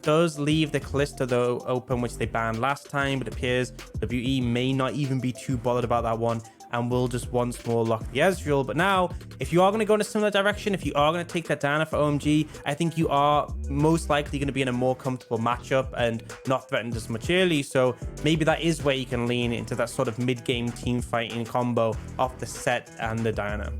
does leave the Kalista though open, which they banned last time, but it appears WE may not even be too bothered about that one and will just once more lock the Ezreal. But now, if you are going to go in a similar direction, if you are going to take that Diana for OMG, I think you are most likely going to be in a more comfortable matchup and not threatened as much early. So maybe that is where you can lean into that sort of mid-game team fighting combo off the Sett and the Diana.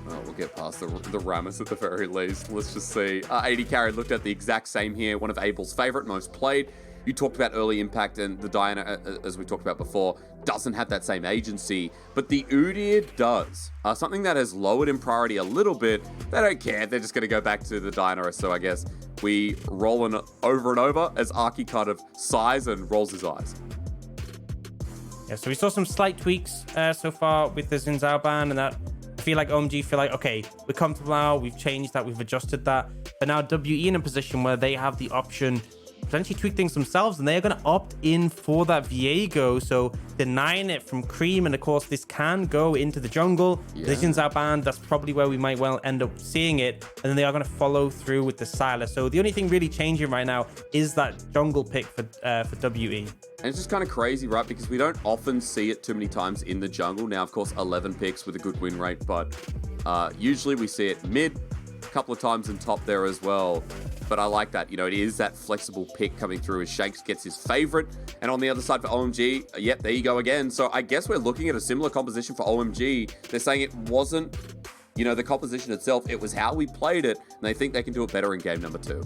Oh, we'll get past the Rammus at the very least. Let's just see. AD carry looked at the exact same here. One of Abel's favorite, most played. You talked about early impact, and the Diana, as we talked about before, doesn't have that same agency, but the Udyr does. Something that has lowered in priority a little bit. They don't care. They're just going to go back to the Diana. So I guess we roll on over and over as Arky kind of sighs and rolls his eyes. Yeah, so we saw some slight tweaks so far with the Xin Zhao ban, and that I feel like OMG feel like, okay, we're comfortable now, we've changed that, we've adjusted that. But now WE in a position where they have the option potentially tweak things themselves, and they're going to opt in for that Viego, so denying it from Creme. And of course this can go into the jungle. This is our band, that's probably where we might well end up seeing it, and then they are going to follow through with the Sylas. So the only thing really changing right now is that jungle pick for WE. And it's just kind of crazy, right? Because we don't often see it too many times in the jungle. Now, of course, 11 picks with a good win rate, but usually we see it mid, a couple of times in top there as well. But I like that. You know, it is that flexible pick coming through as Shanks gets his favorite. And on the other side for OMG, yep, there you go again. So I guess we're looking at a similar composition for OMG. They're saying it wasn't, you know, the composition itself. It was how we played it. And they think they can do it better in game number 2.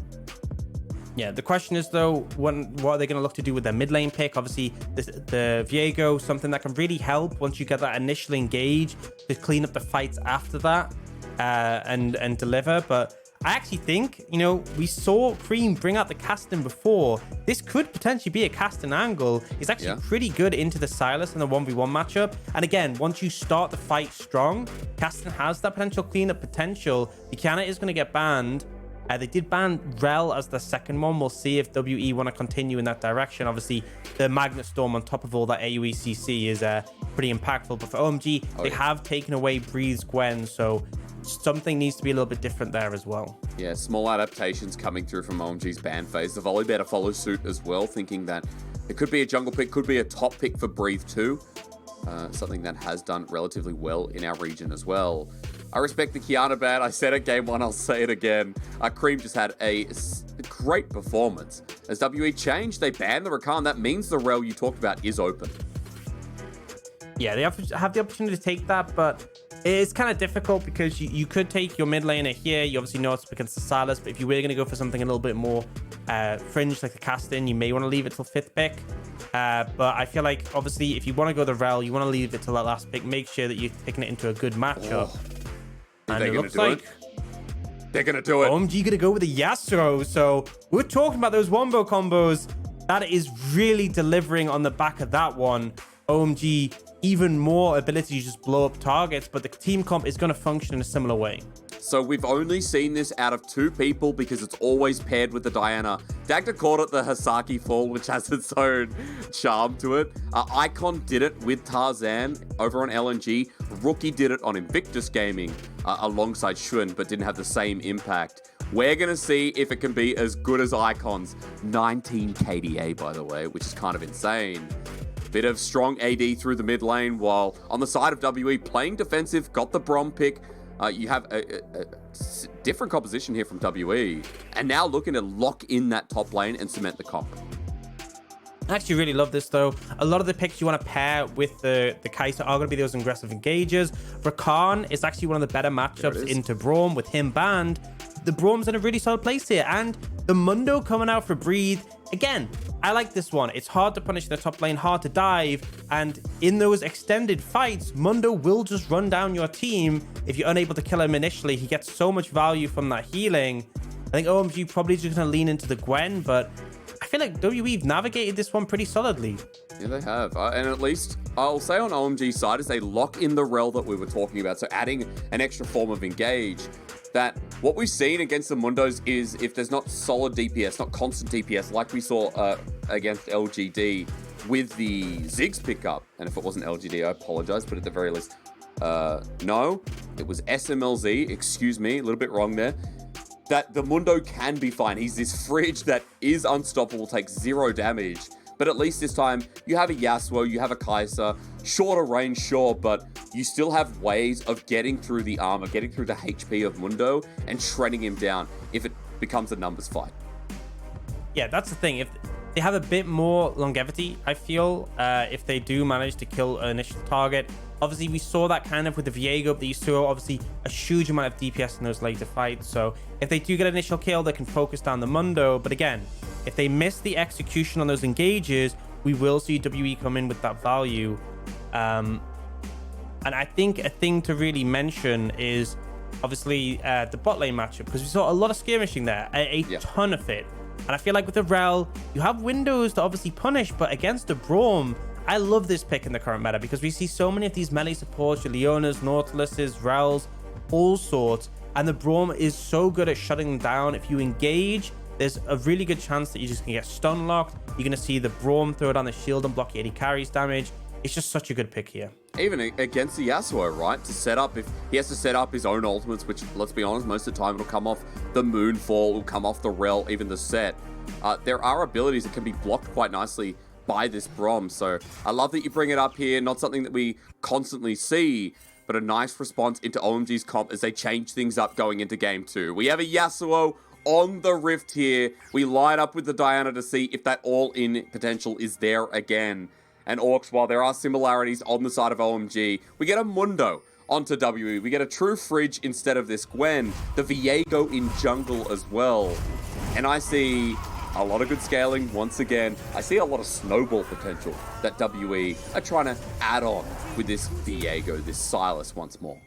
Yeah, the question is, though, what are they going to look to do with their mid lane pick? Obviously, the Viego, something that can really help once you get that initial engage to clean up the fights after that and deliver. But I actually think, you know, we saw Creme bring out the casting before. This could potentially be a casting angle. It's actually pretty good into the Sylas and the 1v1 matchup. And again, once you start the fight strong, casting has that potential cleanup potential. The Kiana is going to get banned. They did ban Rell as the second one. We'll see if WE want to continue in that direction. Obviously, the Magnet Storm on top of all that AoE CC is pretty impactful. But for OMG, they have taken away Breeze Gwen, so something needs to be a little bit different there as well. Yeah, small adaptations coming through from OMG's ban phase. The Volley better follow suit as well, thinking that it could be a jungle pick, could be a top pick for Breathe too. Something that has done relatively well in our region as well. I respect the Kiana ban. I said it game 1, I'll say it again. Creme just had a great performance. As WE changed, they banned the Rakan. That means the Rell you talked about is open. Yeah, they have the opportunity to take that, but it's kind of difficult because you could take your mid laner here. You obviously know it's against the Sylas, but if you were going to go for something a little bit more fringe like the casting, you may want to leave it till 5th pick. But I feel like, obviously, if you want to go the Rell, you want to leave it till that last pick. Make sure that you're taking it into a good matchup. And it looks like they're going to do it. OMG going to go with the Yasuo. So we're talking about those wombo combos. That is really delivering on the back of that one. OMG, even more ability to just blow up targets, but the team comp is going to function in a similar way. So we've only seen this out of 2 people because it's always paired with the Diana. Dagda called it the Hasaki fall, which has its own charm to it. Icon did it with Tarzan over on LNG. Rookie did it on Invictus Gaming alongside Shun, but didn't have the same impact. We're going to see if it can be as good as Icon's 19 KDA, by the way, which is kind of insane. Bit of strong AD through the mid lane, while on the side of WE playing defensive, got the Braum pick. You have a different composition here from WE, and now looking to lock in that top lane and cement the comp. I actually really love this, though. A lot of the picks you want to pair with the Kaisa are going to be those aggressive engagers. Rakan is actually one of the better matchups into Braum with him banned. The Braum's in a really solid place here, and the Mundo coming out for Breathe. Again, I like this one. It's hard to punish the top lane, hard to dive, and in those extended fights, Mundo will just run down your team. If you're unable to kill him initially, he gets so much value from that healing. I think OMG probably just going to lean into the Gwen, but I feel like WE've navigated this one pretty solidly. Yeah, they have. And at least I'll say on OMG's side is they lock in the Rell that we were talking about. So adding an extra form of engage. That what we've seen against the Mundos is if there's not solid DPS, not constant DPS, like we saw against LGD with the Ziggs pickup. And if it wasn't LGD, I apologize, but at the very least, no, it was SMLZ. Excuse me, a little bit wrong there. that the Mundo can be fine. He's this fridge that is unstoppable, takes 0 damage. But at least this time, you have a Yasuo, you have a Kaisa, shorter range, sure, but you still have ways of getting through the armor, getting through the HP of Mundo, and shredding him down if it becomes a numbers fight. Yeah, that's the thing. If they have a bit more longevity, I feel, if they do manage to kill an initial target. Obviously, we saw that kind of with the Viego, but you saw obviously a huge amount of DPS in those later fights. So if they do get an initial kill, they can focus down the Mundo. But again, if they miss the execution on those engages, we will see WE come in with that value. And I think a thing to really mention is obviously the bot lane matchup, because we saw a lot of skirmishing there, a ton of it. And I feel like with the Rell, you have windows to obviously punish, but against the Braum, I love this pick in the current meta because we see so many of these melee supports, your Leonas, Nautiluses, Rells, all sorts. And the Braum is so good at shutting them down. If you engage, there's a really good chance that you're just going to get stun locked. You're going to see the Braum throw down the shield and block your AD carries damage. It's just such a good pick here. Even against the Yasuo, right? To set up, if he has to set up his own ultimates, which, let's be honest, most of the time it'll come off the Moonfall, it'll come off the Rell, even the Sett. There are abilities that can be blocked quite nicely by this Braum. So I love that you bring it up here. Not something that we constantly see, but a nice response into OMG's comp as they change things up going into game 2. We have a Yasuo on the Rift here. We line up with the Diana to see if that all-in potential is there again. And Aux, while there are similarities on the side of OMG, we get a Mundo onto WE. We get a true fridge instead of this Gwen. The Viego in jungle as well. And I see a lot of good scaling once again. I see a lot of snowball potential that WE are trying to add on with this Viego, this Sylas once more.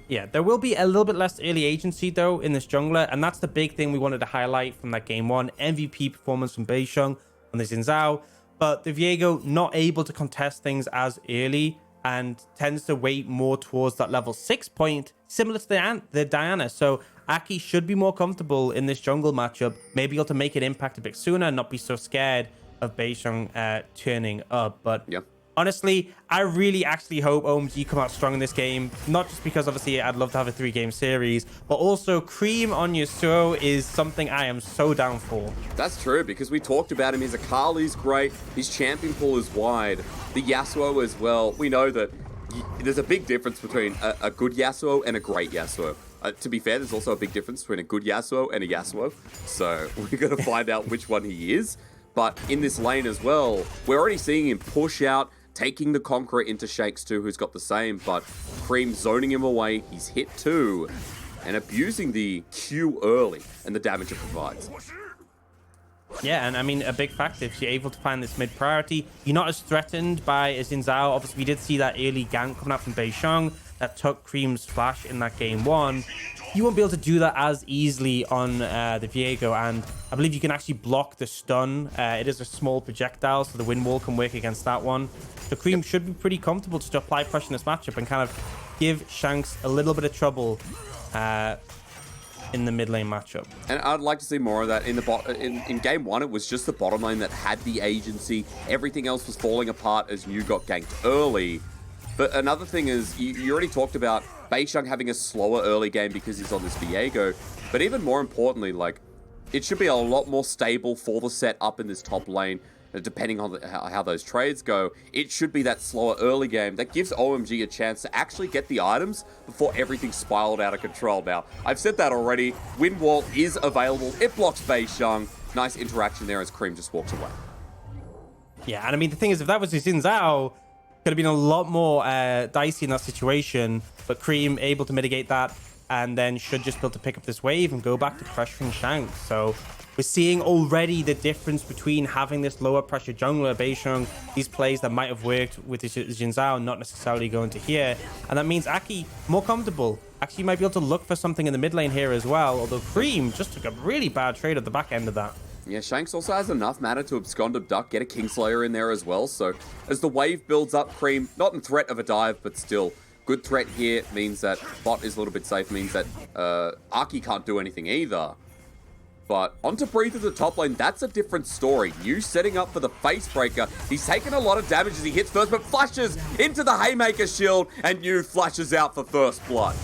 Yeah, there will be a little bit less early agency though in this jungler, and that's the big thing we wanted to highlight from that game 1. MVP performance from Beishang on the Xin Zhao, but the Viego not able to contest things as early and tends to wait more towards that level 6 point, similar to the Diana. So Aki should be more comfortable in this jungle matchup, maybe able to make an impact a bit sooner and not be so scared of Beishang turning up. But honestly, I really actually hope OMG come out strong in this game. Not just because obviously I'd love to have a 3-game series, but also Creme on Yasuo is something I am so down for. That's true, because we talked about him. His Akali's great. His champion pool is wide. The Yasuo as well. We know that there's a big difference between a good Yasuo and a great Yasuo. To be fair, there's also a big difference between a good Yasuo and a Yasuo. So we're going to find out which one he is. But in this lane as well, we're already seeing him push out, taking the Conqueror into Shakes too, who's got the same, but Creme zoning him away. He's hit too, and abusing the Q early and the damage it provides. Yeah, and I mean, a big factor, if you're able to find this mid priority, you're not as threatened by a Xin Zhao. Obviously, we did see that early gank coming out from Beishang that took Creme's flash in that game 1. You won't be able to do that as easily on the Viego, and I believe you can actually block the stun. It is a small projectile, so the wind wall can work against that one. So Creme should be pretty comfortable just to apply pressure in this matchup and kind of give Shanks a little bit of trouble in the mid lane matchup. And I'd like to see more of that. In game 1, it was just the bottom lane that had the agency. Everything else was falling apart as you got ganked early. But another thing is, you already talked about Beishang having a slower early game because he's on this Viego. But even more importantly, like, it should be a lot more stable for the Sett up in this top lane. Depending on how those trades go, it should be that slower early game that gives OMG a chance to actually get the items before everything spiraled out of control. Now, I've said that already. Wind Wall is available. It blocks Beishang. Nice interaction there as Creme just walks away. Yeah, and I mean, the thing is, if that was Xin Zhao, could have been a lot more dicey in that situation, but Creme able to mitigate that and then should just be able to pick up this wave and go back to pressuring Shanks. So we're seeing already the difference between having this lower pressure jungler, Beishang, these plays that might have worked with Xin Zhao not necessarily going to here. And that means Aki more comfortable. Actually might be able to look for something in the mid lane here as well, although Creme just took a really bad trade at the back end of that. Yeah, Shanks also has enough mana to abscond, abduct, get a Kingslayer in there as well. So as the wave builds up, Creme, not in threat of a dive, but still good threat here. Means that bot is a little bit safe, means that Aki can't do anything either. But onto Breathe at the top lane, that's a different story. New setting up for the Facebreaker. He's taken a lot of damage as he hits first, but flashes into the Haymaker shield, and New flashes out for first blood.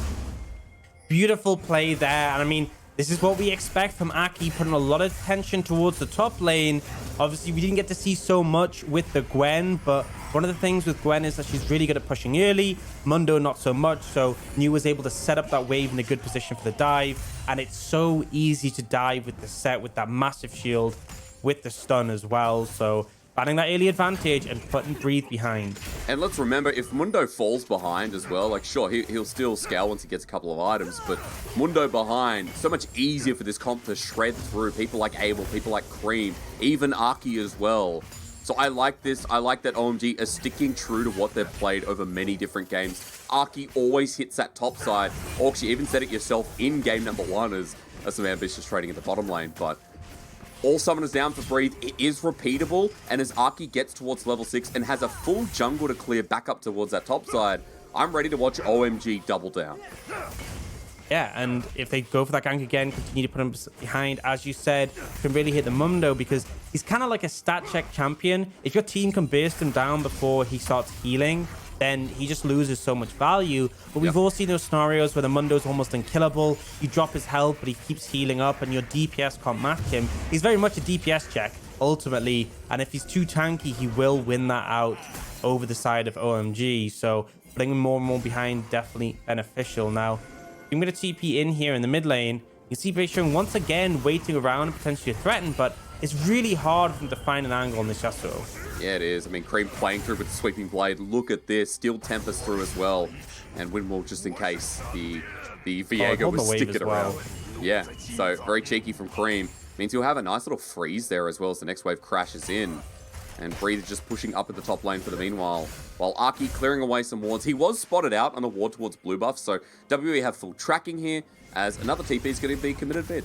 Beautiful play there, and I mean, This is what we expect from Aki, putting a lot of attention towards the top lane. Obviously, we didn't get to see so much with the Gwen, but one of the things with Gwen is that she's really good at pushing early. Mundo, not so much. So New was able to set up that wave in a good position for the dive. And it's so easy to dive with the Sett, with that massive shield, with the stun as well. So banning that early advantage and putting Breathe behind. And let's remember, if Mundo falls behind as well, like sure, he'll still scale once he gets a couple of items, but Mundo behind, so much easier for this comp to shred through people like Abel, people like Creme, even Aki as well. So I like this. I like that OMG is sticking true to what they've played over many different games. Aki always hits that top side. Aux, you even said it yourself in game number 1 as some ambitious trading in the bottom lane, but all summoners down for Breathe. It is repeatable, and as Aki gets towards level 6 and has a full jungle to clear back up towards that top side, I'm ready to watch OMG double down. Yeah, and if they go for that gank again, continue to put him behind, as you said, can really hit the Mundo because he's kind of like a stat check champion. If your team can burst him down before he starts healing, then he just loses so much value. But we've all seen those scenarios where the Mundo's almost unkillable. You drop his health, but he keeps healing up, and your DPS can't match him. He's very much a DPS check, ultimately. And if he's too tanky, he will win that out over the side of OMG. So putting him more and more behind, definitely beneficial. Now, I'm going to TP in here in the mid lane. You can see Beishang once again waiting around, potentially threatened, but it's really hard for him to find an angle on this Yasuo. Yeah, it is. I mean, Creme playing through with the Sweeping Blade. Look at this. Still tempers through as well. And Windwall just in case the Viego was sticking around. Yeah, so very cheeky from Creme. Means he'll have a nice little freeze there as well as the next wave crashes in. And Breathe just pushing up at the top lane for the meanwhile. While Aki clearing away some wards. He was spotted out on the ward towards blue buff. So WE have full tracking here as another TP is going to be committed mid.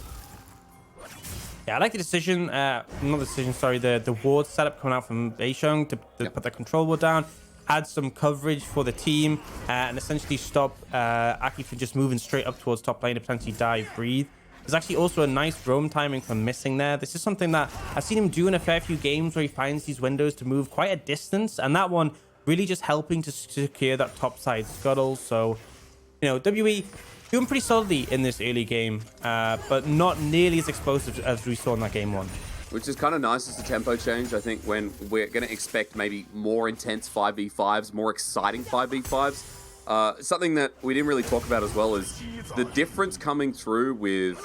Yeah, I like the decision, not the decision, sorry, the ward setup coming out from Beishang to put the control ward down, add some coverage for the team, and essentially stop Aki from just moving straight up towards top lane to potentially dive Breathe. There's actually also a nice roam timing from missing there. This is something that I've seen him do in a fair few games where he finds these windows to move quite a distance, and that one really just helping to secure that top side scuttle. So, you know, WE doing pretty solidly in this early game, but not nearly as explosive as we saw in that game 1. Which is kind of nice as a tempo change, I think, when we're going to expect maybe more intense 5v5s, more exciting 5v5s. Something that we didn't really talk about as well is the difference coming through with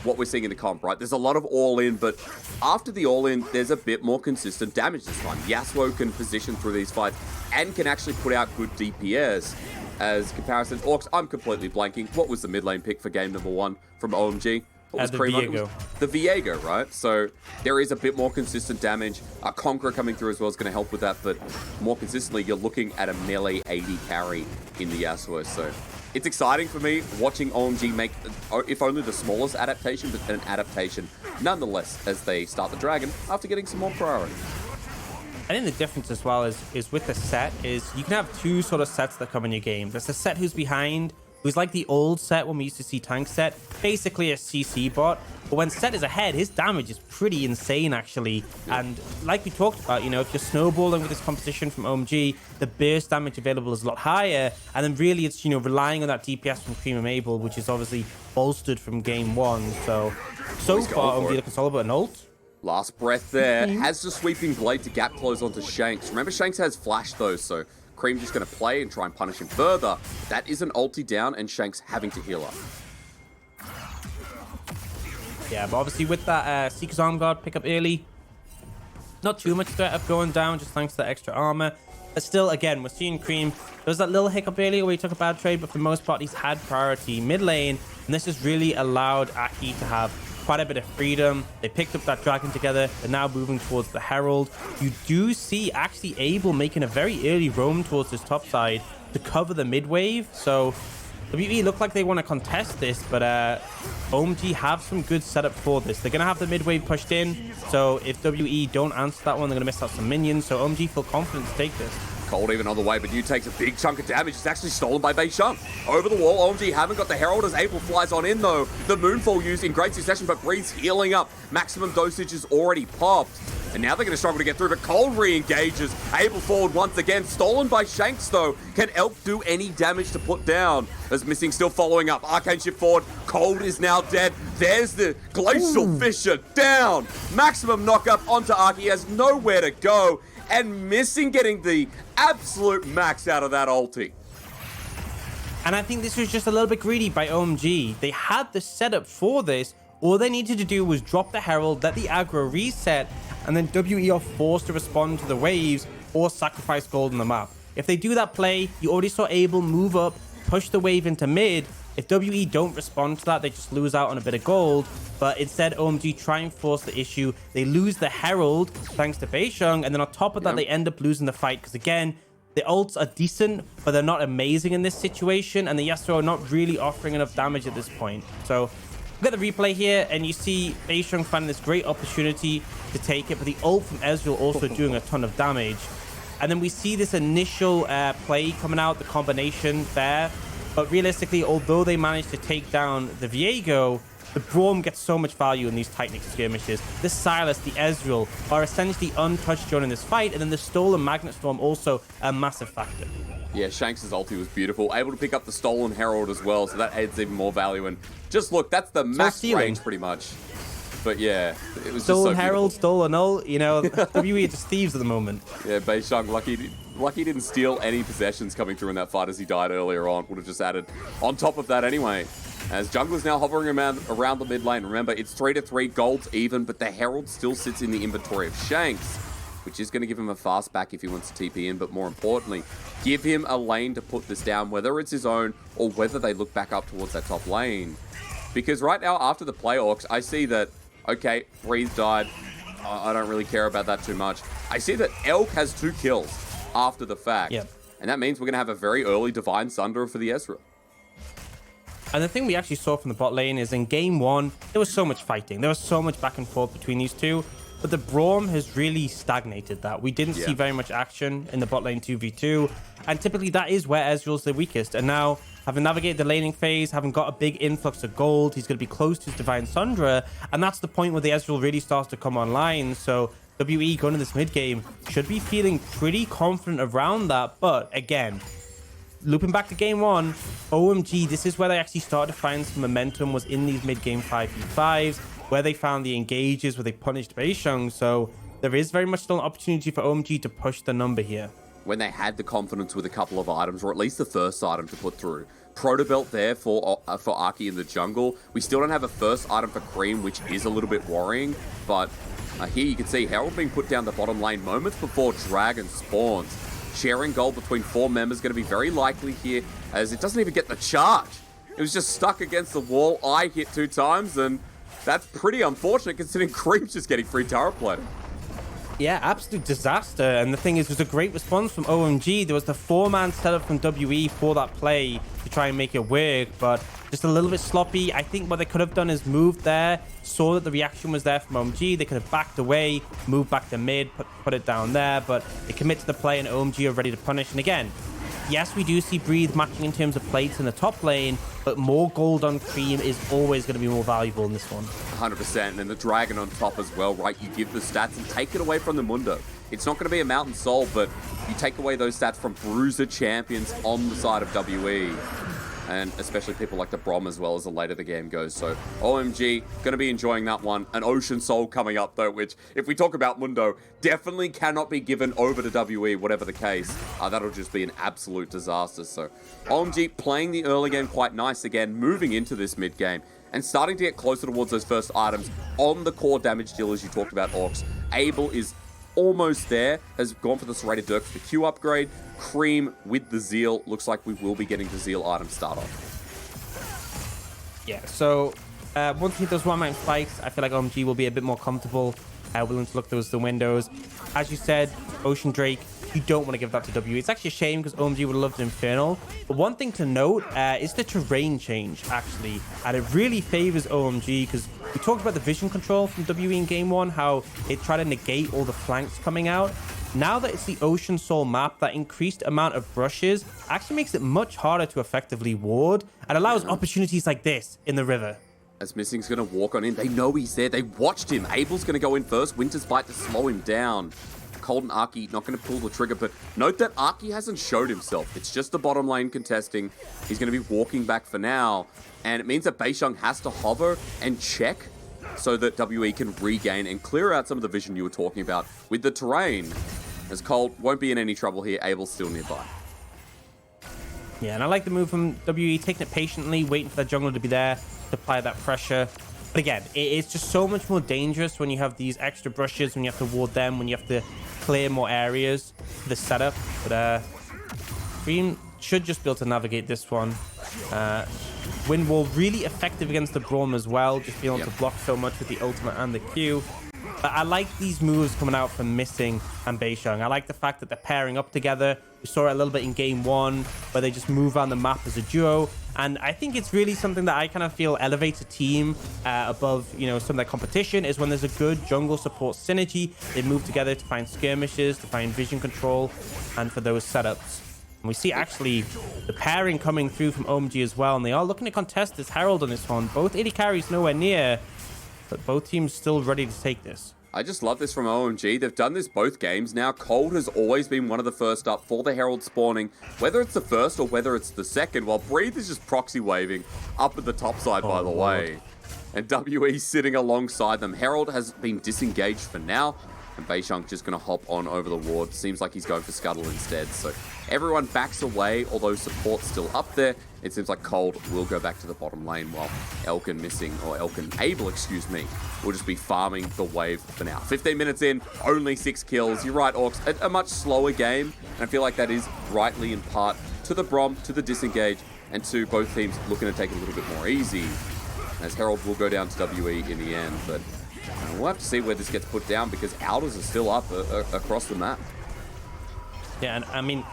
what we're seeing in the comp, right? There's a lot of all-in, but after the all-in, there's a bit more consistent damage this time. Yasuo can position through these fights and can actually put out good DPS. As comparison, Aux, I'm completely blanking. What was the mid lane pick for game number 1 from OMG? What was the Creme? Viego. The Viego, right? So there is a bit more consistent damage. Conqueror coming through as well is going to help with that, but more consistently, you're looking at a melee 80 carry in the Yasuo. So it's exciting for me watching OMG make, if only the smallest adaptation, but an adaptation nonetheless as they start the Dragon after getting some more priority. I think the difference as well is with the Sett is you can have two sort of Setts that come in your game. There's the Sett who's behind, who's like the old Sett when we used to see tank Sett, basically a CC bot. But when Sett is ahead, his damage is pretty insane actually. And like we talked about, you know, if you're snowballing with this composition from OMG, the burst damage available is a lot higher. And then really it's, you know, relying on that DPS from Creme and Abel, which is obviously bolstered from game 1. So far OMG looking solid, but an ult. Last breath there. Has the sweeping blade to gap close onto Shanks. Remember, Shanks has flash though, so Creme just going to play and try and punish him further. That is an ulti down and Shanks having to heal up. Yeah, but obviously with that Seeker's Arm Guard pick up early, not too much threat of going down just thanks to that extra armor. But still, again, we're seeing Creme. There was that little hiccup earlier where he took a bad trade, but for the most part, he's had priority mid lane. And this has really allowed Aki to have quite a bit of freedom. They picked up that dragon together. They're now moving towards the Herald. You do see actually Abel making a very early roam towards his top side to cover the mid wave. So WE look like they want to contest this, but OMG have some good setup for this. They're going to have the mid wave pushed in. So if WE don't answer that one, they're going to miss out some minions. So OMG feel confident to take this. Cold even on the way, but New takes a big chunk of damage. It's actually stolen by Beishang. Over the wall, OMG haven't got the Herald as Abel flies on in though. The Moonfall used in great succession, but Breathe's healing up. Maximum dosage is already popped. And now they're going to struggle to get through, but Cold re-engages. Able forward once again. Stolen by Shanks, though. Can Elk do any damage to put down? As Missing still following up. Arcane shift forward. Cold is now dead. There's the Glacial Fissure down. Maximum knockup onto Ark. He has nowhere to go. And Missing getting the absolute max out of that ulti. And I think this was just a little bit greedy by OMG. They had the setup for this. All they needed to do was drop the Herald, let the aggro reset, and then WE are forced to respond to the waves or sacrifice gold on the map. If they do that play, you already saw Abel move up, push the wave into mid. If WE don't respond to that, they just lose out on a bit of gold. But instead, OMG try and force the issue. They lose the Herald thanks to Beishang, and then on top of that, they end up losing the fight because, again, the ults are decent, but they're not amazing in this situation, and the Yasuo are not really offering enough damage at this point. So look at the replay here, and you see Beishang finding this great opportunity to take it, but the ult from Ezreal also doing a ton of damage. And then we see this initial play coming out, the combination there. But realistically, although they managed to take down the Viego, the Braum gets so much value in these Titan skirmishes. The Sylas, the Ezreal are essentially untouched during this fight, and then the stolen Magnet Storm also a massive factor. Yeah, Shanks' ulti was beautiful. Able to pick up the stolen Herald as well, so that adds even more value. And just look, that's the max range pretty much. But yeah, it was stolen just so Herald, beautiful. stolen ult, you know, WE are just thieves at the moment. Yeah, Beishang, lucky he didn't steal any possessions coming through in that fight as he died earlier on. Would have just added on top of that anyway. As Jungler's now hovering around the mid lane. Remember, it's 3-3, gold's even, but the Herald still sits in the inventory of Shanks, which is going to give him a fast back if he wants to TP in, but more importantly, give him a lane to put this down, whether it's his own or whether they look back up towards that top lane. Because right now, after the play Orcs, I see that, okay, Breathe died. I don't really care about that too much. I see that Elk has 2 kills after the fact. Yep. And that means we're going to have a very early Divine Sunderer for the Ezreal. And the thing we actually saw from the bot lane is in game 1, there was so much fighting. There was so much back and forth between these two. But the Braum has really stagnated that. We didn't see very much action in the bot lane 2v2. And typically that is where Ezreal's the weakest. And now, having navigated the laning phase, having got a big influx of gold, he's going to be close to his Divine Sunderer. And that's the point where the Ezreal really starts to come online. So WE going to this mid game should be feeling pretty confident around that. But again, looping back to game 1, OMG, this is where they actually started to find some momentum, was in these mid-game 5v5s, where they found the engages, where they punished Beishang. So there is very much still an opportunity for OMG to push the number here. When they had the confidence with a couple of items, or at least the first item to put through. Protobelt there for Aki in the jungle. We still don't have a first item for Creme, which is a little bit worrying, but here you can see Herald being put down the bottom lane moments before Dragon spawns. Sharing gold between 4 members going to be very likely here, as it doesn't even get the charge. It was just stuck against the wall. I hit 2 times, and that's pretty unfortunate considering Creep's just getting free turret play. Yeah, absolute disaster. And the thing is, it was a great response from OMG. There was the 4-man setup from WE for that play to try and make it work, but just a little bit sloppy. I think what they could have done is moved there, saw that the reaction was there from OMG. They could have backed away, moved back to mid, put it down there, but they commit to the play and OMG are ready to punish. And again, yes, we do see Breathe matching in terms of plates in the top lane, but more gold on Creme is always going to be more valuable in this one. 100%, and then the Dragon on top as well, right? You give the stats and take it away from the Mundo. It's not going to be a Mountain Soul, but you take away those stats from Bruiser champions on the side of WE. And especially people like the Braum as well as the later the game goes. So OMG, going to be enjoying that one. An Ocean Soul coming up though, which if we talk about Mundo, definitely cannot be given over to WE, whatever the case. That'll just be an absolute disaster. So OMG playing the early game quite nice again, moving into this mid game and starting to get closer towards those first items on the core damage dealers you talked about, Aux. Abel is almost there, has gone for the Serrated Dirk for the Q upgrade. Creme with the Zeal. Looks like we will be getting the Zeal item start off. Yeah, so once he does 1-man fights, I feel like OMG will be a bit more comfortable, willing to look towards the windows. As you said, Ocean Drake, you don't want to give that to WE. It's actually a shame because OMG would have loved Infernal. But one thing to note is the terrain change, actually. And it really favors OMG because we talked about the vision control from WE in game 1, how it tried to negate all the flanks coming out. Now that it's the Ocean Soul map, that increased amount of brushes actually makes it much harder to effectively ward and allows opportunities like this in the river. As Missing's going to walk on in. They know he's there. They watched him. Abel's going to go in first. Winter's Bite to slow him down. Cold and Arky not going to pull the trigger, but note that Arky hasn't showed himself. It's just the bottom lane contesting. He's going to be walking back for now, and it means that Beishang has to hover and check so that WE can regain and clear out some of the vision you were talking about with the terrain. As Cold won't be in any trouble here. Abel's still nearby. Yeah, and I like the move from WE, taking it patiently, waiting for the jungler to be there to apply that pressure. But again, it's just so much more dangerous when you have these extra brushes, when you have to ward them, when you have to clear more areas for the setup. But Creme should just be able to navigate this one. Wind Wall really effective against the Braum as well, just being able to block so much with the ultimate and the Q. But I like these moves coming out from Missing and Beishang. I like the fact that they're pairing up together. We saw it a little bit in game 1, where they just move around the map as a duo. And I think it's really something that I kind of feel elevates a team above, you know, some of their competition, is when there's a good jungle support synergy. They move together to find skirmishes, to find vision control, and for those setups. And we see actually the pairing coming through from OMG as well. And they are looking to contest this Herald on this one. Both AD carries nowhere near, but both teams still ready to take this. I just love this from OMG. They've done this both games now. Cold has always been one of the first up for the Herald spawning, whether it's the first or whether it's the second, while Breathe is just proxy waving up at the top side, by the way. And WE sitting alongside them. Herald has been disengaged for now, and Beishang just going to hop on over the ward. Seems like he's going for Scuttle instead, so everyone backs away, although support's still up there. It seems like Cold will go back to the bottom lane, while Abel, excuse me, will just be farming the wave for now. 15 minutes in, only 6 kills. You're right, Aux, a much slower game, and I feel like that is rightly in part to the Braum, to the disengage, and to both teams looking to take it a little bit more easy, as Herald will go down to WE in the end. But we'll have to see where this gets put down, because Outers are still up across the map. Yeah, and I mean,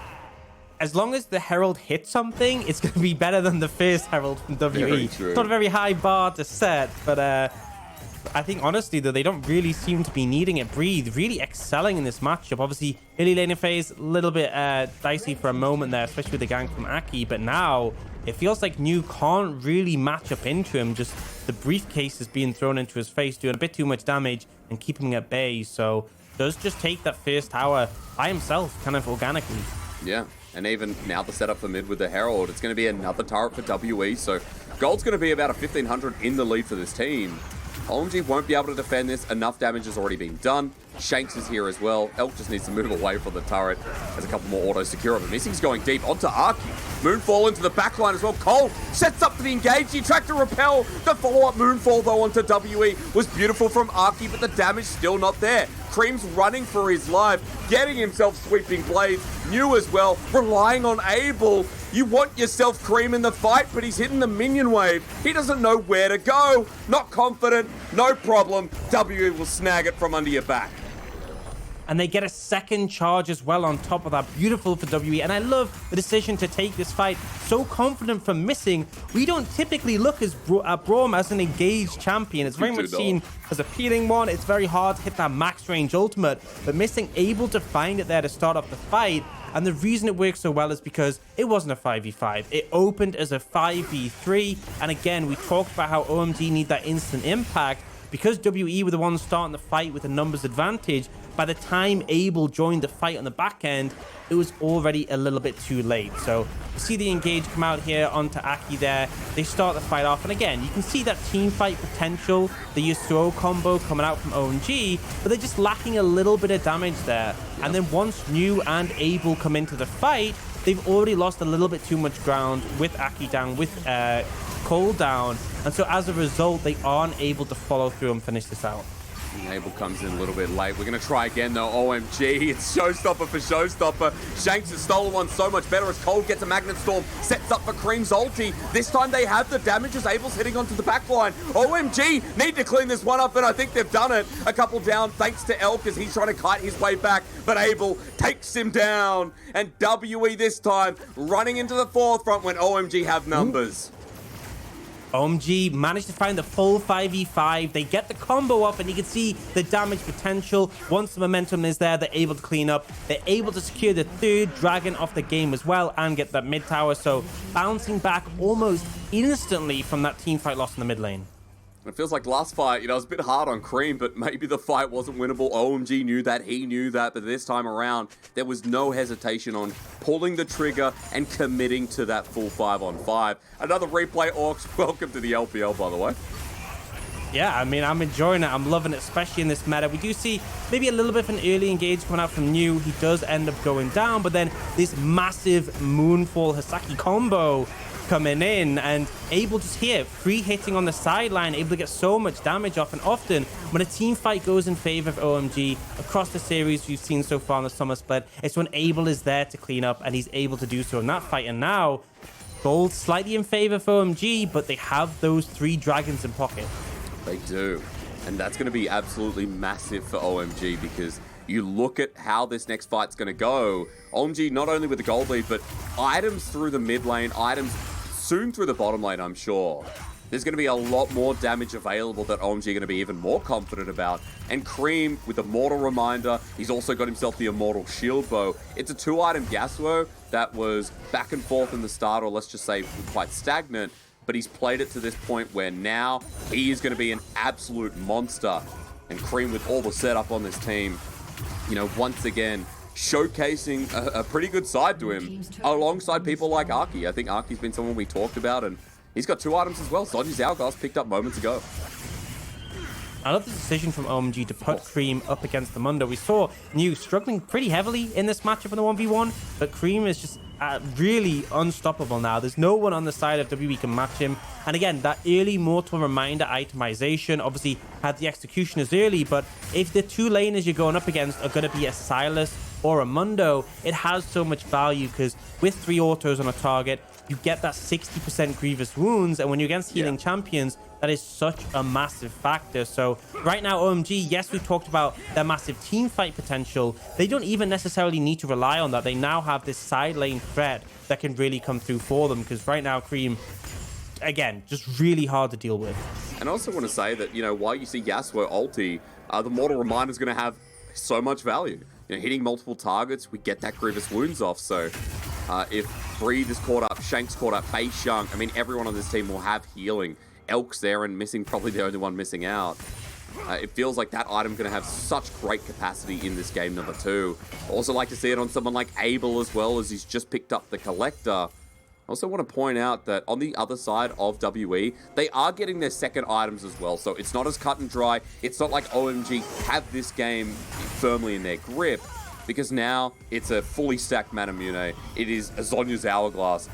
as long as the Herald hits something, it's going to be better than the first Herald from WE. It's not a very high bar to set, but I think honestly, though, they don't really seem to be needing it. Breathe really excelling in this matchup. Obviously, early laner phase, a little bit dicey for a moment there, especially with the gank from Aki, but now it feels like New can't really match up into him. Just the briefcase is being thrown into his face, doing a bit too much damage and keeping him at bay. So does just take that first tower by himself, kind of organically. Yeah, and even now the setup for mid with the Herald, it's going to be another turret for WE, so Gold's going to be about a 1500 in the lead for this team. OMG won't be able to defend this. Enough damage has already been done. Shanks is here as well. Elk just needs to move away from the turret. There's a couple more autos secure, but Missing's going deep onto Arky. Moonfall into the backline as well. Cole sets up for the engage. He tried to repel. The follow-up Moonfall, though, onto WE was beautiful from Arky, but the damage still not there. Creme's running for his life, getting himself sweeping blades. New as well, relying on Abel. You want yourself Creme in the fight, but he's hitting the minion wave. He doesn't know where to go. Not confident, no problem. WE will snag it from under your back. And they get a second charge as well on top of that. Beautiful for WE. And I love the decision to take this fight. So confident from Missing. We don't typically look at Braum as an engaged champion. It's very much seen as a peeling one. It's very hard to hit that max range ultimate. But Missing able to find it there to start off the fight. And the reason it works so well is because it wasn't a 5v5. It opened as a 5v3. And again, we talked about how OMG need that instant impact. Because WE were the ones starting the fight with a numbers advantage, by the time Abel joined the fight on the back end, it was already a little bit too late. So you see the engage come out here onto Aki there. They start the fight off. And again, you can see that team fight potential, the Yasuo combo coming out from OMG, but they're just lacking a little bit of damage there. And then once New and Abel come into the fight, they've already lost a little bit too much ground with Aki down, with Cole down. And so as a result, they aren't able to follow through and finish this out. Abel comes in a little bit late. We're going to try again, though. OMG, it's showstopper for showstopper. Shanks has stolen one so much better as Cold gets a Magnet Storm, sets up for Creme's ulti. This time they have the damage as Abel's hitting onto the backline. OMG need to clean this one up, and I think they've done it. A couple down thanks to Elk as he's trying to kite his way back, but Abel takes him down. And WE this time running into the forefront when OMG have numbers. OMG managed to find the full 5v5. They get the combo up, and you can see the damage potential. Once the momentum is there, they're able to clean up. They're able to secure the third dragon off the game as well and get that mid tower. So bouncing back almost instantly from that team fight loss in the mid lane. It feels like last fight, you know, it was a bit hard on Creme, but maybe the fight wasn't winnable. OMG knew that, he knew that, but this time around, there was no hesitation on pulling the trigger and committing to that full 5-on-5. Another replay, Aux. Welcome to the LPL, by the way. Yeah, I mean, I'm enjoying it. I'm loving it, especially in this meta. We do see maybe a little bit of an early engage coming out from New. He does end up going down, but then this massive Moonfall Hisaki combo coming in and able just here free hitting on the sideline, able to get so much damage off. And often when a team fight goes in favor of OMG across the series we've seen so far in the summer split, it's when Abel is there to clean up, and he's able to do so in that fight. And now gold slightly in favor for OMG, but they have those 3 dragons in pocket. They do, and that's going to be absolutely massive for OMG, because you look at how this next fight's going to go. OMG not only with the gold lead, but items through the mid lane, items soon through the bottom lane, I'm sure. There's going to be a lot more damage available that OMG are going to be even more confident about. And Creme with the Mortal Reminder, he's also got himself the Immortal Shield Bow. It's a 2-item Gaswo that was back and forth in the start, or let's just say quite stagnant, but he's played it to this point where now he is going to be an absolute monster. And Creme with all the setup on this team, you know, once again, showcasing a pretty good side to him alongside people like Arky. I think Arky's been someone we talked about, and he's got 2 items as well. Sonji's Hourglass picked up moments ago. I love the decision from OMG to put Creme up against the Mundo. We saw New struggling pretty heavily in this matchup in the 1v1, but Creme is just really unstoppable now. There's no one on the side of WWE can match him. And again, that early Mortal Reminder itemization obviously had the execution as early, but if the 2 laners you're going up against are going to be a Sylas or a Mundo, it has so much value, because with 3 autos on a target, you get that 60% grievous wounds, and when you're against healing champions, that is such a massive factor. So right now, OMG, yes, we've talked about their massive team fight potential. They don't even necessarily need to rely on that. They now have this side lane threat that can really come through for them, because right now, Creme, again, just really hard to deal with. And I also want to say that, you know, while you see Yasuo ulti, the Mortal Reminder is going to have so much value. You know, hitting multiple targets, we get that grievous wounds off. So if Breathe is caught up, Shank's caught up, Beishang, I mean, everyone on this team will have healing. Elk's there and missing, probably the only one missing out. It feels like that item's going to have such great capacity in this game number 2. Also like to see it on someone like Abel as well, as he's just picked up the Collector. I also want to point out that on the other side of WE, they are getting their second items as well. So it's not as cut and dry. It's not like OMG have this game firmly in their grip, because now it's a fully stacked Manamune. It is Azonya's Hourglass.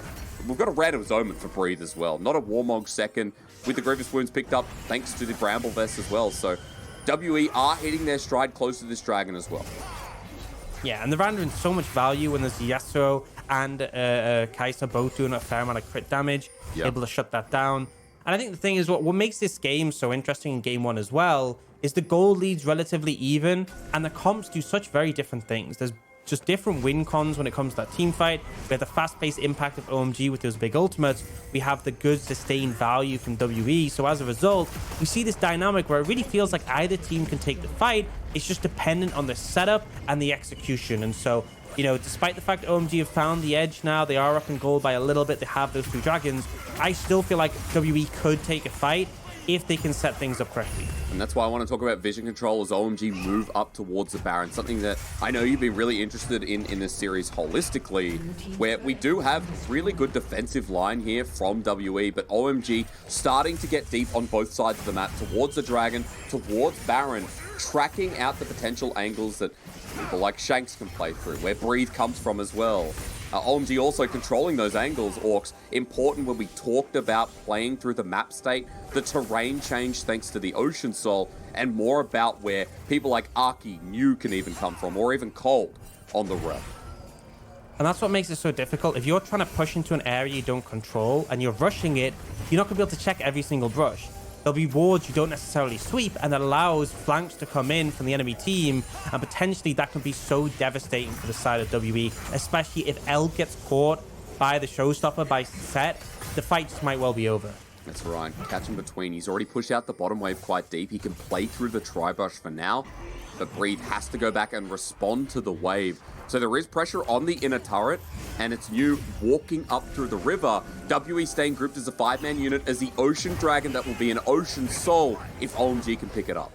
We've got a Random Omen for Breathe as well. Not a Warmog second, with the Grievous Wounds picked up thanks to the Bramble Vest as well. So WE are hitting their stride close to this dragon as well. Yeah, and they're rendering so much value when there's Yasuo and Kaisa both doing a fair amount of crit damage, able to shut that down. And I think the thing is, what makes this game so interesting in game 1 as well is the gold leads relatively even, and the comps do such very different things. There's just different win cons when it comes to that team fight. We have the fast-paced impact of OMG with those big ultimates. We have the good sustained value from WE. So as a result, we see this dynamic where it really feels like either team can take the fight. It's just dependent on the setup and the execution. And so, you know, despite the fact that OMG have found the edge now, they are up in gold by a little bit, they have those 2 dragons, I still feel like WE could take a fight if they can set things up correctly. And that's why I want to talk about vision control as OMG move up towards the Baron, something that I know you've been really interested in this series holistically, where we do have really good defensive line here from WE, but OMG starting to get deep on both sides of the map, towards the Dragon, towards Baron, tracking out the potential angles that people like Shanks can play through, where Breathe comes from as well. OMG also controlling those angles, Orcs. Important when we talked about playing through the map state, the terrain change thanks to the Ocean Soul, and more about where people like Arky, New can even come from, or even Cold on the Rell. And that's what makes it so difficult. If you're trying to push into an area you don't control and you're rushing it, you're not going to be able to check every single brush. There'll be wards you don't necessarily sweep, and that allows flanks to come in from the enemy team, and potentially that can be so devastating for the side of WE, especially if L gets caught by the showstopper, by Sett. The fight just might well be over. That's right. Catch him between. He's already pushed out the bottom wave quite deep. He can play through the tri-brush for now. but Breathe has to go back and respond to the wave. So there is pressure on the inner turret, and it's New walking up through the river. WE staying grouped as a 5-man unit as the Ocean Dragon that will be an Ocean Soul if OMG can pick it up.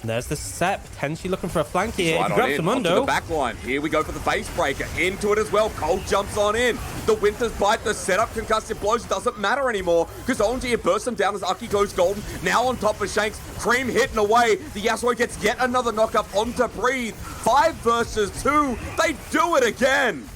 There's the Sett potentially looking for a flank here. Right Grabs the Mundo. Onto the back line. Here we go for the base breaker. Into it as well. Cold jumps on in. The Winter's Bite, the setup, concussive blows doesn't matter anymore because OMG have burst them down as Aki goes golden. Now on top of Shanks. Creme hitting away. The Yasuo gets yet another knockup onto Breathe. 5 versus 2. They do it again.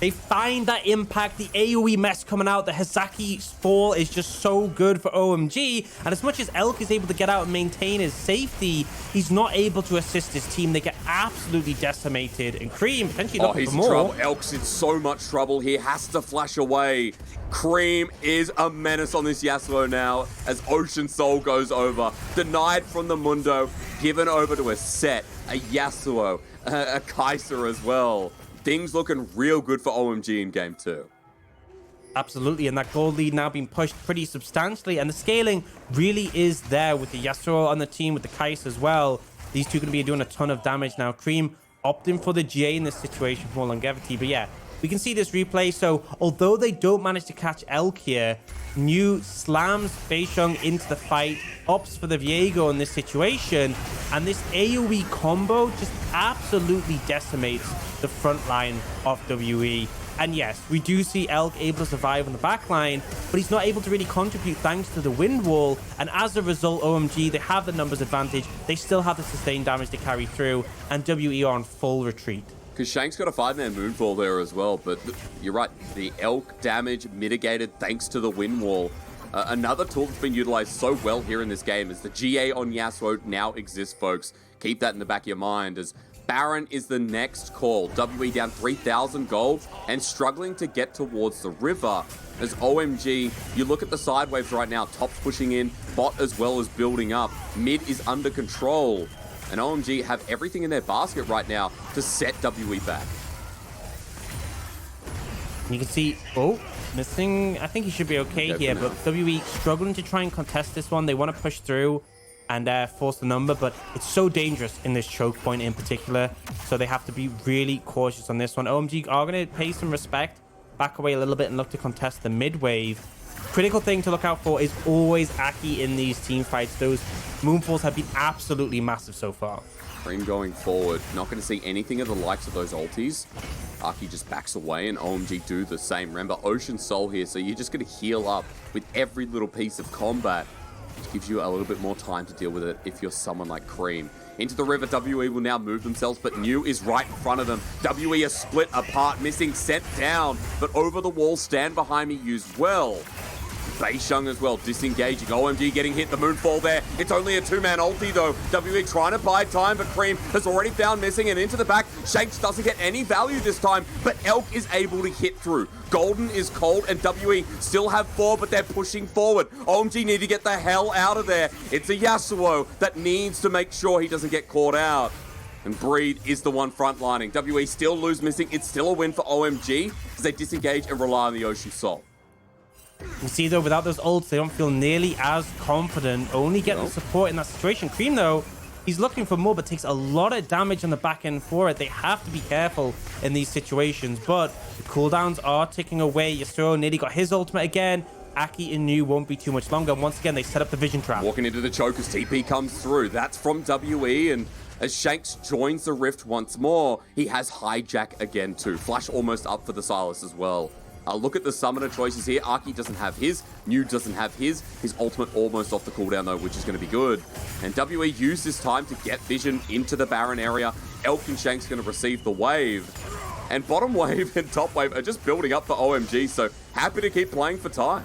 They find that impact, the AoE mess coming out, the Hazaki's fall is just so good for OMG, and as much as Elk is able to get out and maintain his safety, he's not able to assist his team. They get absolutely decimated, and Creme potentially looking for more. Trouble. Elk's in so much trouble here, has to flash away. Creme is a menace on this Yasuo now as Ocean Soul goes over. Denied from the Mundo, given over to a Sett, a Yasuo, a Kaisa as well. Things looking real good for OMG in game 2. Absolutely, and that gold lead now being pushed pretty substantially, and the scaling really is there with the Yasuo on the team, with the Kaisa as well. These two are going to be doing a ton of damage now. Creme opting for the GA in this situation for more longevity, but yeah, we can see this replay. So although they don't manage to catch Elk here, New slams Beishang into the fight, opts for the Viego in this situation, and this AoE combo just absolutely decimates the front line of WE. And yes, we do see Elk able to survive on the back line, but he's not able to really contribute thanks to the wind wall, and as a result, OMG, they have the numbers advantage. They still have the sustained damage to carry through, and WE are on full retreat. Because Shank's got a 5-man Moonfall there as well, but you're right, the Elk damage mitigated thanks to the wind wall. Another tool that's been utilized so well here in this game is the GA on Yasuo now exists, folks. Keep that in the back of your mind as Baron is the next call. WE down 3,000 gold and struggling to get towards the river. As OMG, you look at the side waves right now, top's pushing in, bot as well as building up. Mid is under control. And OMG have everything in their basket right now to set WE back. You can see, oh, missing. I think he should be okay here, but WE struggling to try and contest this one. They want to push through and force the number, but it's so dangerous in this choke point in particular. So they have to be really cautious on this one. OMG are going to pay some respect, back away a little bit and look to contest the mid wave. Critical thing to look out for is always Aki in these team fights. Those Moonfalls have been absolutely massive so far. Creme going forward, not going to see anything of the likes of those ultis. Aki just backs away and OMG do the same. Remember, Ocean Soul here, so you're just going to heal up with every little piece of combat. Which gives you a little bit more time to deal with it if you're someone like Creme. Into the river, WE will now move themselves, but New is right in front of them. WE are split apart, missing Sett down, but over the wall, stand behind me, used well. Beishang as well, disengaging. OMG getting hit, the Moonfall there. It's only a 2-man ulti though. WE trying to buy time, but Creme has already found missing and into the back. Shanks doesn't get any value this time, but Elk is able to hit through. Golden is cold and WE still have 4, but they're pushing forward. OMG need to get the hell out of there. It's a Yasuo that needs to make sure he doesn't get caught out. And Breathe is the one frontlining. WE still lose missing. It's still a win for OMG as they disengage and rely on the Ocean Soul. You see though, without those ults, they don't feel nearly as confident. Only get the support in that situation. Creme though, he's looking for more, but takes a lot of damage on the back end for it. They have to be careful in these situations, but the cooldowns are ticking away. Yasuo nearly got his ultimate again. Aki and New won't be too much longer. And once again, they set up the vision trap. Walking into the choke as TP comes through. That's from WE, and as Shanks joins the rift once more, he has hijack again too. Flash almost up for the Sylas as well. Look at the summoner choices here. Aki doesn't have his. New doesn't have his. His ultimate almost off the cooldown though, which is going to be good. And WE use this time to get vision into the Baron area. Elk and Shanks going to receive the wave. And bottom wave and top wave are just building up for OMG, so happy to keep playing for time.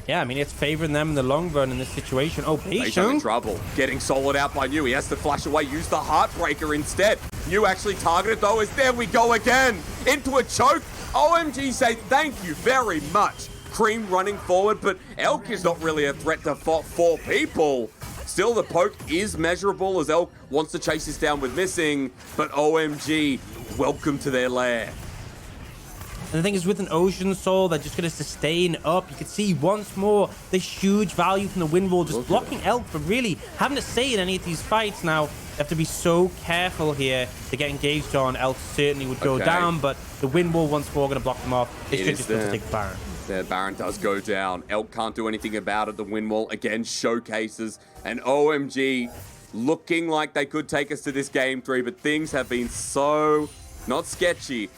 Yeah, I mean, it's favoring them in the long run in this situation. Oh, Beishang in trouble. Getting soloed out by New. He has to flash away, use the Heartbreaker instead. New actually targeted though, as there we go again. Into a choke. OMG say thank you very much. Creme running forward, but Elk is not really a threat to 4 people. Still, the poke is measurable as Elk wants to chase this down with missing, but OMG, welcome to their lair. And the thing is, with an Ocean Soul, they're just going to sustain up. You can see once more the huge value from the wind wall, just blocking Elk from really having to say in any of these fights. Now, they have to be so careful here to get engaged on. Elk certainly would go down, but the wind wall once more going to block them off. They should just be able to take the Baron. The Baron does go down. Elk can't do anything about it. The wind wall again showcases. And OMG looking like they could take us to this game 3, but things have been so not sketchy.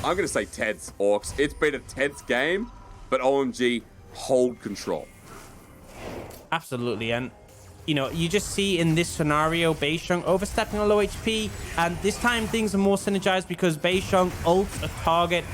I'm going to say tense, Orcs. It's been a tense game, but OMG hold control. Absolutely. And, you know, you just see in this scenario, Beishang overstepping on low HP. And this time things are more synergized because Beishang ults a target.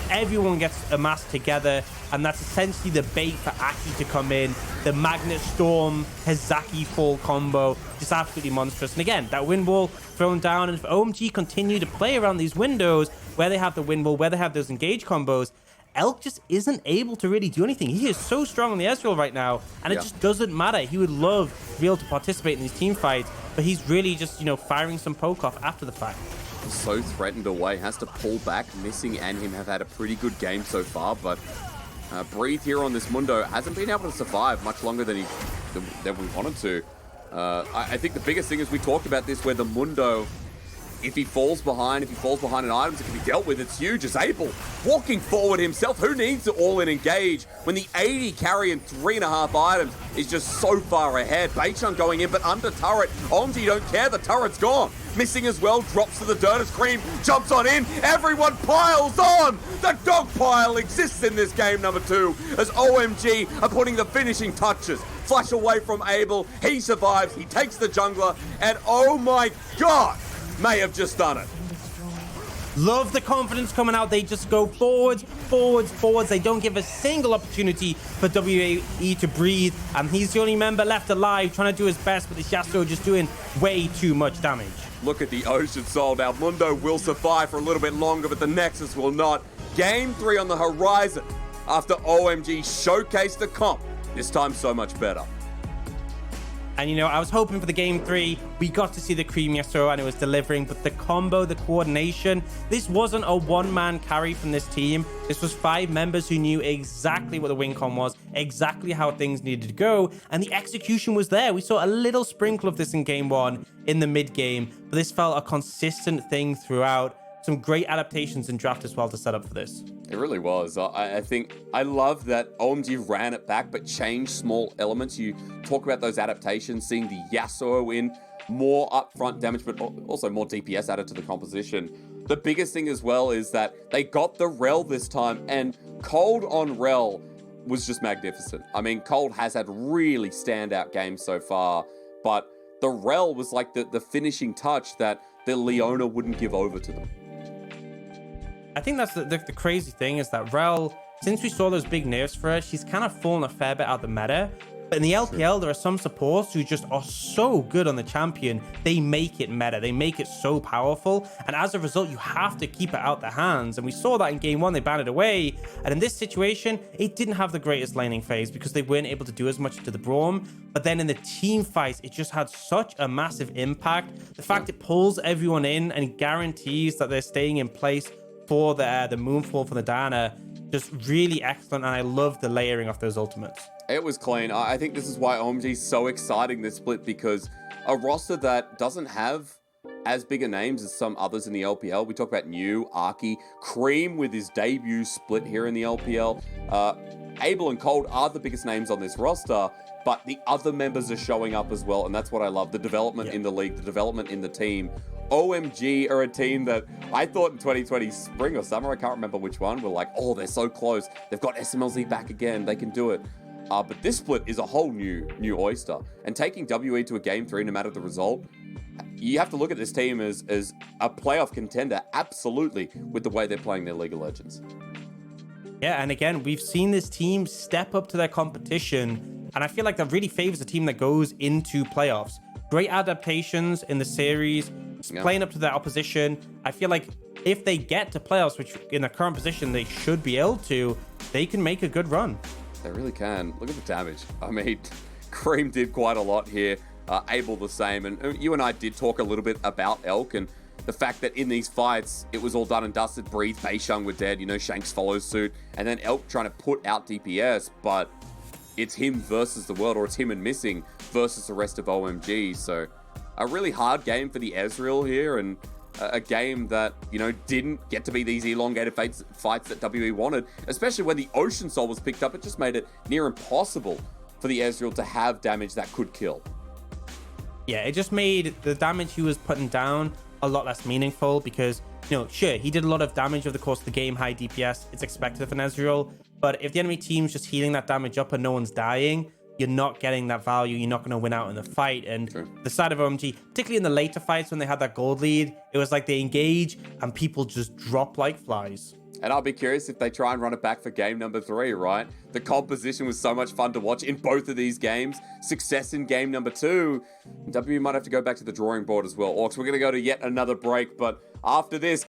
Everyone gets amassed together. And that's essentially the bait for Aki to come in. The Magnet Storm, Hizaki Fall combo. Just absolutely monstrous. And again, that wind wall thrown down. And if OMG continue to play around these windows where they have the wind wall, where they have those engage combos, Elk just isn't able to really do anything. He is so strong on the Ezreal right now, and it just doesn't matter. He would love to be able to participate in these team fights, but he's really just, you know, firing some poke off after the fact. So threatened away, has to pull back. Missing and him have had a pretty good game so far, but Breathe here on this Mundo hasn't been able to survive much longer than we wanted to. I think the biggest thing is we talked about this, where the Mundo, if he falls behind in items, it can be dealt with. It's huge. It's able. Walking forward himself. Who needs to all-in engage when the 80 carrying 3.5 items is just so far ahead? Beishang going in, but under turret. OMG don't care. The turret's gone. Missing as well. Drops to the dirt as Creme jumps on in. Everyone piles on. The dog pile exists in this game number 2 as OMG are putting the finishing touches. Flash away from Abel. He survives. He takes the jungler. And oh my God, may have just done it. Love the confidence coming out. They just go forwards, forwards, forwards. They don't give a single opportunity for WAE to breathe. And he's the only member left alive, trying to do his best, but this Yasuo just doing way too much damage. Look at the Ocean Soul now. Mundo will survive for a little bit longer, but the Nexus will not. Game 3 on the horizon after OMG showcased the comp. This time so much better. And, you know, I was hoping for the game 3. We got to see the Creme Yasuo and it was delivering, but the combo, the coordination, this wasn't a one-man carry from this team. This was 5 members who knew exactly what the win con was, exactly how things needed to go, and the execution was there. We saw a little sprinkle of this in game 1 in the mid game, but this felt a consistent thing throughout. Some great adaptations in draft as well to set up for this. It really was. I think I love that OMG ran it back, but changed small elements. You talk about those adaptations, seeing the Yasuo in, more upfront damage, but also more DPS added to the composition. The biggest thing as well is that they got the Rell this time, and Cold on Rell was just magnificent. I mean, Cold has had really standout games so far, but the Rell was like the finishing touch that the Leona wouldn't give over to them. I think that's the crazy thing is that Rell, since we saw those big nerfs for her, she's kind of fallen a fair bit out of the meta. But in the LPL, there are some supports who just are so good on the champion. They make it meta. They make it so powerful. And as a result, you have to keep it out their hands. And we saw that in game 1, they banned it away. And in this situation, it didn't have the greatest laning phase because they weren't able to do as much to the Braum. But then in the team fights, it just had such a massive impact. The fact it pulls everyone in and guarantees that they're staying in place for the Moonfall for the Diana, just really excellent. And I love the layering of those ultimates. It was clean. I think this is why OMG is so exciting this split, because a roster that doesn't have as big a names as some others in the LPL. We talk about New, Arky, Creme with his debut split here in the LPL. Abel and Cold are the biggest names on this roster, but the other members are showing up as well, and that's what I love. The development in the league, the development in the team. OMG are a team that I thought in 2020 spring or summer, I can't remember which one, we're like, oh, they're so close. They've got SMLZ back again. They can do it. But this split is a whole new oyster. And taking WE to a game 3, no matter the result, you have to look at this team as a playoff contender, absolutely, with the way they're playing their League of Legends. Yeah, and again, we've seen this team step up to their competition, and I feel like that really favors a team that goes into playoffs. Great adaptations in the series, playing up to their opposition. I feel like if they get to playoffs, which in their current position they should be able to, they can make a good run. They really can. Look at the damage. I mean, Creme did quite a lot here. Abel the same. And you and I did talk a little bit about Elk, and the fact that in these fights, it was all done and dusted, Breathe, Beishang were dead, Shanks follows suit, and then Elk trying to put out DPS, but it's him versus the world, or it's him and Missing versus the rest of OMG. So a really hard game for the Ezreal here, and a game that, didn't get to be these elongated fights that WE wanted, especially when the Ocean Soul was picked up. It just made it near impossible for the Ezreal to have damage that could kill. Yeah, it just made the damage he was putting down a lot less meaningful because, sure, he did a lot of damage over the course of the game, high DPS, it's expected of an Ezreal, but if the enemy team's just healing that damage up and no one's dying, you're not getting that value, you're not going to win out in the fight. And the side of OMG, particularly in the later fights when they had that gold lead, it was like they engage and people just drop like flies. And I'll be curious if they try and run it back for game number 3, right? The composition was so much fun to watch in both of these games. Success in game number 2. W might have to go back to the drawing board as well. Aux, we're going to go to yet another break, but after this,